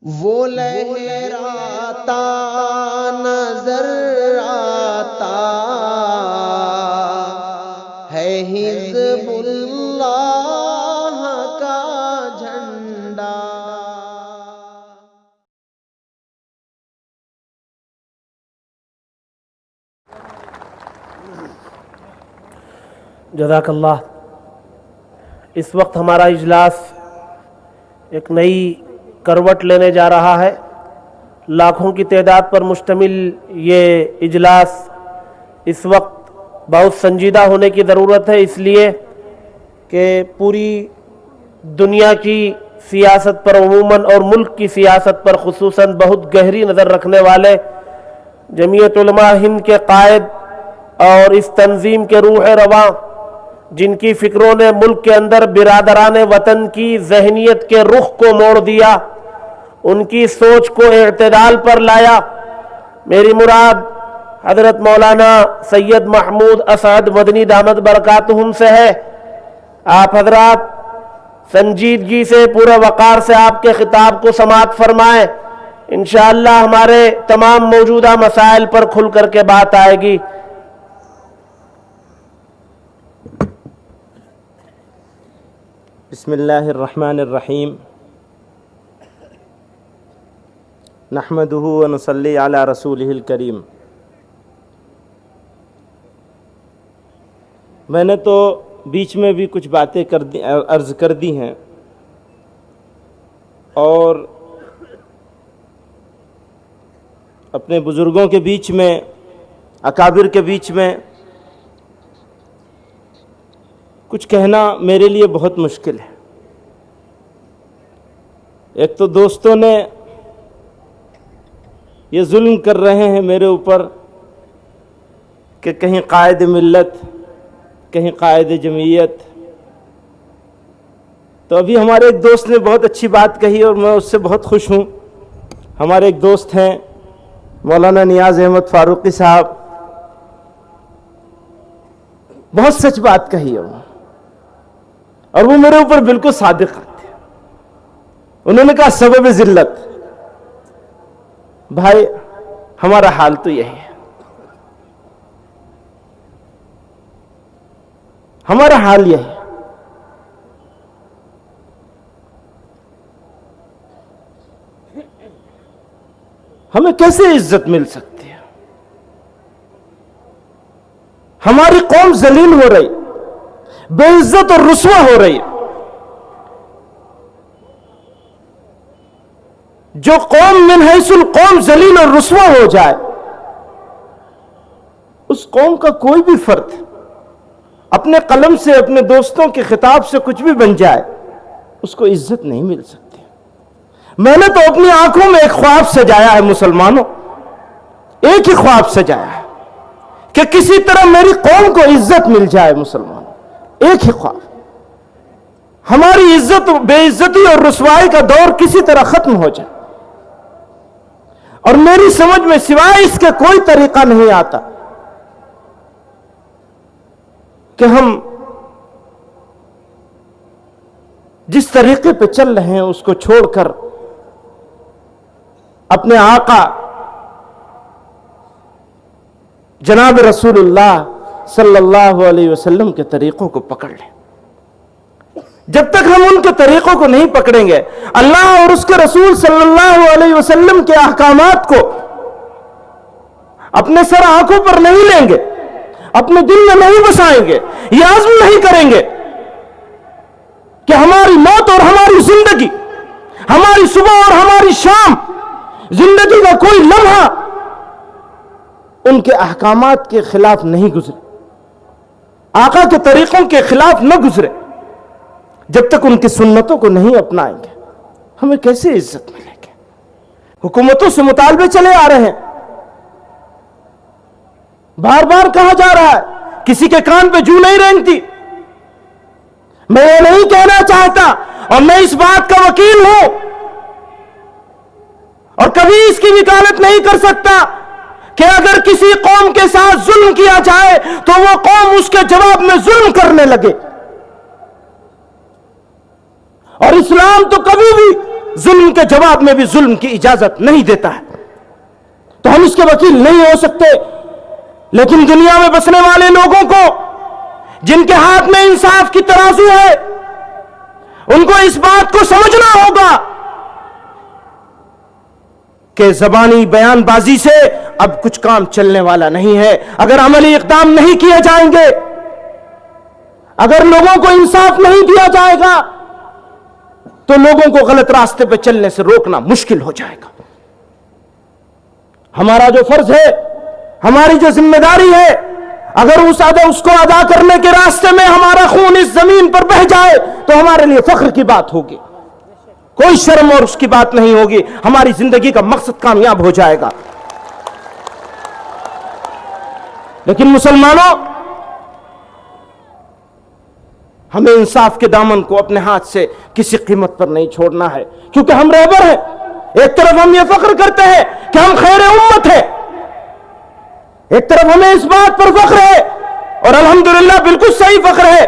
وہ لہراتا نظر آتا ہے حزب اللہ کا جھنڈا۔ جزاک اللہ۔ اس وقت ہمارا اجلاس ایک نئی کروٹ لینے جا رہا ہے۔ لاکھوں کی تعداد پر مشتمل یہ اجلاس اس وقت بہت سنجیدہ ہونے کی ضرورت ہے، اس لیے کہ پوری دنیا کی سیاست پر عموماً اور ملک کی سیاست پر خصوصاً بہت گہری نظر رکھنے والے جمعیت علماء ہند کے قائد اور اس تنظیم کے روح رواں، جن کی فکروں نے ملک کے اندر برادران وطن کی ذہنیت کے رخ کو موڑ دیا، ان کی سوچ کو اعتدال پر لایا۔ میری مراد حضرت مولانا سید محمود اسعد مدنی دامت برکاتہم سے ہے۔ آپ حضرات سنجیدگی سے، پورے وقار سے آپ کے خطاب کو سماعت فرمائیں۔ انشاءاللہ ہمارے تمام موجودہ مسائل پر کھل کر کے بات آئے گی۔ بسم اللہ الرحمن الرحیم، نحمدہ ونصلی علی رسولہ الکریم۔ میں نے تو بیچ میں بھی کچھ باتیں عرض کر دی ہیں، اور اپنے بزرگوں کے بیچ میں، اکابر کے بیچ میں کچھ کہنا میرے لیے بہت مشکل ہے۔ ایک تو دوستوں نے یہ ظلم کر رہے ہیں میرے اوپر کہ کہیں قائد ملت، کہیں قائد جمعیت۔ تو ابھی ہمارے ایک دوست نے بہت اچھی بات کہی اور میں اس سے بہت خوش ہوں۔ ہمارے ایک دوست ہیں مولانا نیاز احمد فاروقی صاحب، بہت سچ بات کہی ہے اور وہ میرے اوپر بالکل صادق تھے۔ انہوں نے کہا سبب ذلت، بھائی ہمارا حال تو یہی ہے، ہمارا حال یہ ہے۔ ہمیں کیسے عزت مل سکتی ہے؟ ہماری قوم ذلیل ہو رہی، بے عزت اور رسوا ہو رہی ہے۔ جو قوم من حیث القوم ذلیل اور رسوا ہو جائے، اس قوم کا کوئی بھی فرد اپنے قلم سے، اپنے دوستوں کے خطاب سے کچھ بھی بن جائے، اس کو عزت نہیں مل سکتی۔ میں نے تو اپنی آنکھوں میں ایک خواب سجایا ہے مسلمانوں، ایک ہی خواب سجایا ہے کہ کسی طرح میری قوم کو عزت مل جائے۔ مسلمانوں، ایک ہی خواب، ہماری عزت، بے عزتی اور رسوائی کا دور کسی طرح ختم ہو جائے۔ اور میری سمجھ میں سوائے اس کے کوئی طریقہ نہیں آتا کہ ہم جس طریقے پہ چل رہے ہیں اس کو چھوڑ کر اپنے آقا جناب رسول اللہ صلی اللہ علیہ وسلم کے طریقوں کو پکڑ لیں۔ جب تک ہم ان کے طریقوں کو نہیں پکڑیں گے، اللہ اور اس کے رسول صلی اللہ علیہ وسلم کے احکامات کو اپنے سر آنکھوں پر نہیں لیں گے، اپنے دل میں نہیں بسائیں گے، یہ عزم نہیں کریں گے کہ ہماری موت اور ہماری زندگی، ہماری صبح اور ہماری شام، زندگی کا کوئی لمحہ ان کے احکامات کے خلاف نہیں گزرے، آقا کے طریقوں کے خلاف نہ گزرے، جب تک ان کی سنتوں کو نہیں اپنائیں گے، ہمیں کیسے عزت ملے گی؟ حکومتوں سے مطالبے چلے آ رہے ہیں، بار بار کہا جا رہا ہے، کسی کے کان پہ جو نہیں رینگتی۔ میں یہ نہیں کہنا چاہتا، اور میں اس بات کا وکیل ہوں اور کبھی اس کی وکالت نہیں کر سکتا کہ اگر کسی قوم کے ساتھ ظلم کیا جائے تو وہ قوم اس کے جواب میں ظلم کرنے لگے۔ اور اسلام تو کبھی بھی ظلم کے جواب میں بھی ظلم کی اجازت نہیں دیتا ہے، تو ہم اس کے وکیل نہیں ہو سکتے۔ لیکن دنیا میں بسنے والے لوگوں کو جن کے ہاتھ میں انصاف کی ترازو ہے، ان کو اس بات کو سمجھنا ہوگا کہ زبانی بیان بازی سے اب کچھ کام چلنے والا نہیں ہے۔ اگر عملی اقدام نہیں کیے جائیں گے، اگر لوگوں کو انصاف نہیں دیا جائے گا، تو لوگوں کو غلط راستے پہ چلنے سے روکنا مشکل ہو جائے گا۔ ہمارا جو فرض ہے، ہماری جو ذمہ داری ہے، اگر اس کو ادا کرنے کے راستے میں ہمارا خون اس زمین پر بہہ جائے تو ہمارے لیے فخر کی بات ہوگی، کوئی شرم اور اس کی بات نہیں ہوگی، ہماری زندگی کا مقصد کامیاب ہو جائے گا۔ لیکن مسلمانوں، ہمیں انصاف کے دامن کو اپنے ہاتھ سے کسی قیمت پر نہیں چھوڑنا ہے، کیونکہ ہم رہبر ہیں۔ ایک طرف ہم یہ فخر کرتے ہیں کہ ہم خیر امت ہیں، ایک طرف ہمیں اس بات پر فخر ہے، اور الحمدللہ بالکل صحیح فخر ہے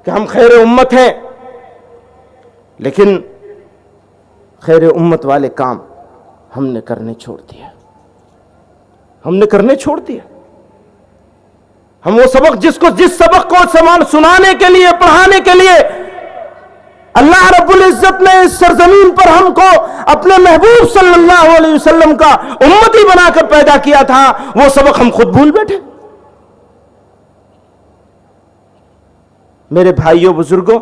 کہ ہم خیر امت ہیں، لیکن خیر امت والے کام ہم نے کرنے چھوڑ دیا، ہم وہ سبق جس سبق کو سنانے کے لیے، پڑھانے کے لیے اللہ رب العزت نے اس سرزمین پر ہم کو اپنے محبوب صلی اللہ علیہ وسلم کا امتی بنا کر پیدا کیا تھا، وہ سبق ہم خود بھول بیٹھے۔ میرے بھائیوں، بزرگوں،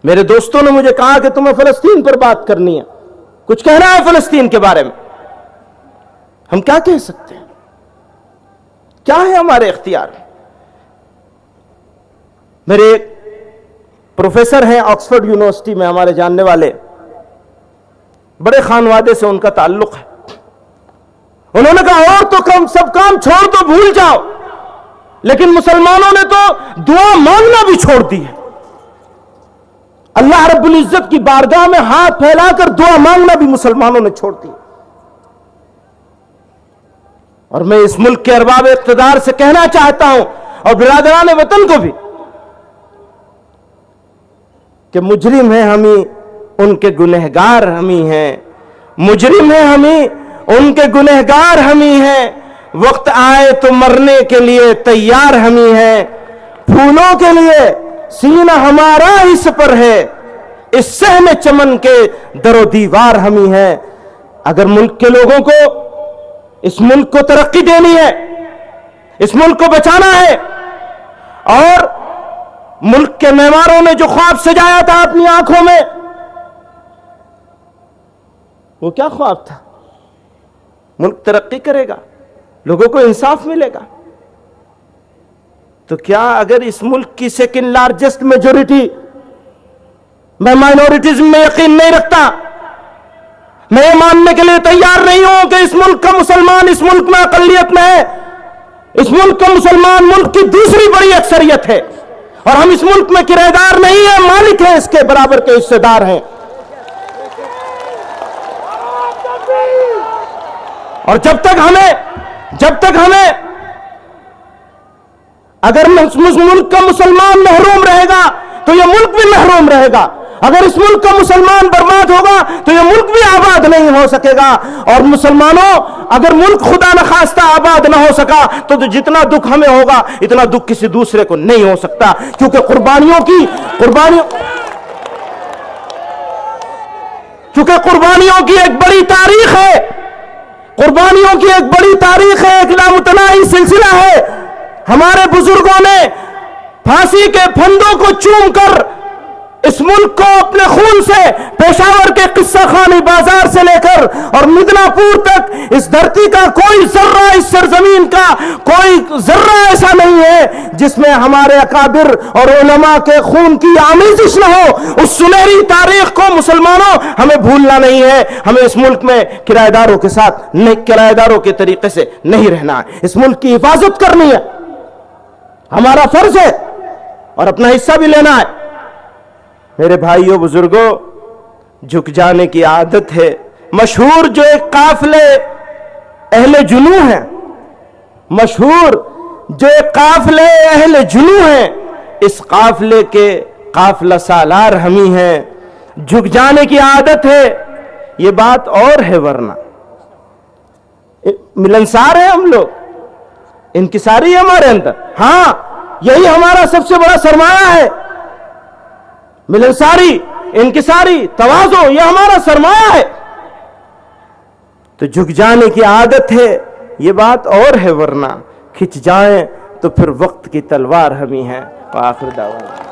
میرے دوستوں نے مجھے کہا کہ تمہیں فلسطین پر بات کرنی ہے، کچھ کہنا ہے فلسطین کے بارے میں۔ ہم کیا کہہ سکتے ہیں؟ کیا ہے ہمارے اختیار میں؟ میرے ایک پروفیسر ہیں آکسفورڈ یونیورسٹی میں، ہمارے جاننے والے، بڑے خانوادے سے ان کا تعلق ہے۔ انہوں نے کہا اور تو سب کام چھوڑ تو بھول جاؤ، لیکن مسلمانوں نے تو دعا مانگنا بھی چھوڑ دی ہے۔ اللہ رب العزت کی بارگاہ میں ہاتھ پھیلا کر دعا مانگنا بھی مسلمانوں نے چھوڑ دی۔ اور میں اس ملک کے ارباب اقتدار سے کہنا چاہتا ہوں، اور برادران وطن کو بھی، کہ مجرم ہیں ہمیں، ان کے گنہگار ہمیں ہیں، مجرم ہیں ہمیں، ان کے گنہگار ہمیں ہیں، وقت آئے تو مرنے کے لیے تیار ہمیں ہیں، پھولوں کے لیے سینہ ہمارا اس پر ہے، اس صحن چمن کے در و دیوار ہمیں ہیں۔ اگر ملک کے لوگوں کو، اس ملک کو ترقی دینی ہے، اس ملک کو بچانا ہے، اور ملک کے معماروں نے جو خواب سجایا تھا اپنی آنکھوں میں، وہ کیا خواب تھا؟ ملک ترقی کرے گا، لوگوں کو انصاف ملے گا۔ تو کیا اگر اس ملک کی سیکنڈ لارجسٹ میجورٹی، میں مائنورٹیز میں یقین نہیں رکھتا، میں یہ ماننے کے لیے تیار نہیں ہوں کہ اس ملک کا مسلمان اس ملک میں اقلیت میں ہے، اس ملک کا مسلمان ملک کی دوسری بڑی اکثریت ہے، اور ہم اس ملک میں کرایہ دار نہیں ہیں، مالک ہیں، اس کے برابر کے حصے دار ہیں۔ اور جب تک ہمیں اگر ملک کا مسلمان محروم رہے گا تو یہ ملک بھی محروم رہے گا، اگر اس ملک کا مسلمان برباد ہوگا تو یہ ملک بھی آباد نہیں ہو سکے گا۔ اور مسلمانوں، اگر ملک خدا نخواستہ آباد نہ ہو سکا تو جتنا دکھ ہمیں ہوگا اتنا دکھ کسی دوسرے کو نہیں ہو سکتا، کیونکہ قربانیوں کی ایک بڑی تاریخ ہے، قربانیوں کی ایک بڑی تاریخ ہے، ایک لامتناہی سلسلہ ہے۔ ہمارے بزرگوں نے پھانسی کے پھندوں کو چوم کر اس ملک کو اپنے خون سے، پشاور کے قصہ خانی بازار سے لے کر اور مدنا پور تک، اس دھرتی کا کوئی ذرہ، اس سرزمین کا کوئی ذرہ ایسا نہیں ہے جس میں ہمارے اکابر اور علماء کے خون کی آمیزش نہ ہو۔ اس سنہری تاریخ کو مسلمانوں ہمیں بھولنا نہیں ہے، ہمیں اس ملک میں کرایہ داروں کے ساتھ، کرایہ داروں کے طریقے سے نہیں رہنا ہے، اس ملک کی حفاظت کرنی ہے، ہمارا فرض ہے، اور اپنا حصہ بھی لینا ہے۔ میرے بھائیوں، بزرگوں، جھک جانے کی عادت ہے۔ مشہور جو ایک قافلے اہل جنوں ہیں، مشہور جو ایک قافلے اہل جنوں ہیں، اس قافلے کے قافلہ سالار ہمیں ہیں۔ جھک جانے کی عادت ہے یہ بات اور ہے، ورنہ ملنسار ہیں ہم لوگ، انکساری ہے ہمارے اندر. ہاں یہی ہمارا سب سے بڑا سرمایہ ہے، ملنساری، انکساری، تواضع، یہ ہمارا سرمایہ ہے. تو جھک جانے کی عادت ہے یہ بات اور ہے، ورنہ کھچ جائیں تو پھر وقت کی تلوار ہم ہی ہیں. وآخر دعوانا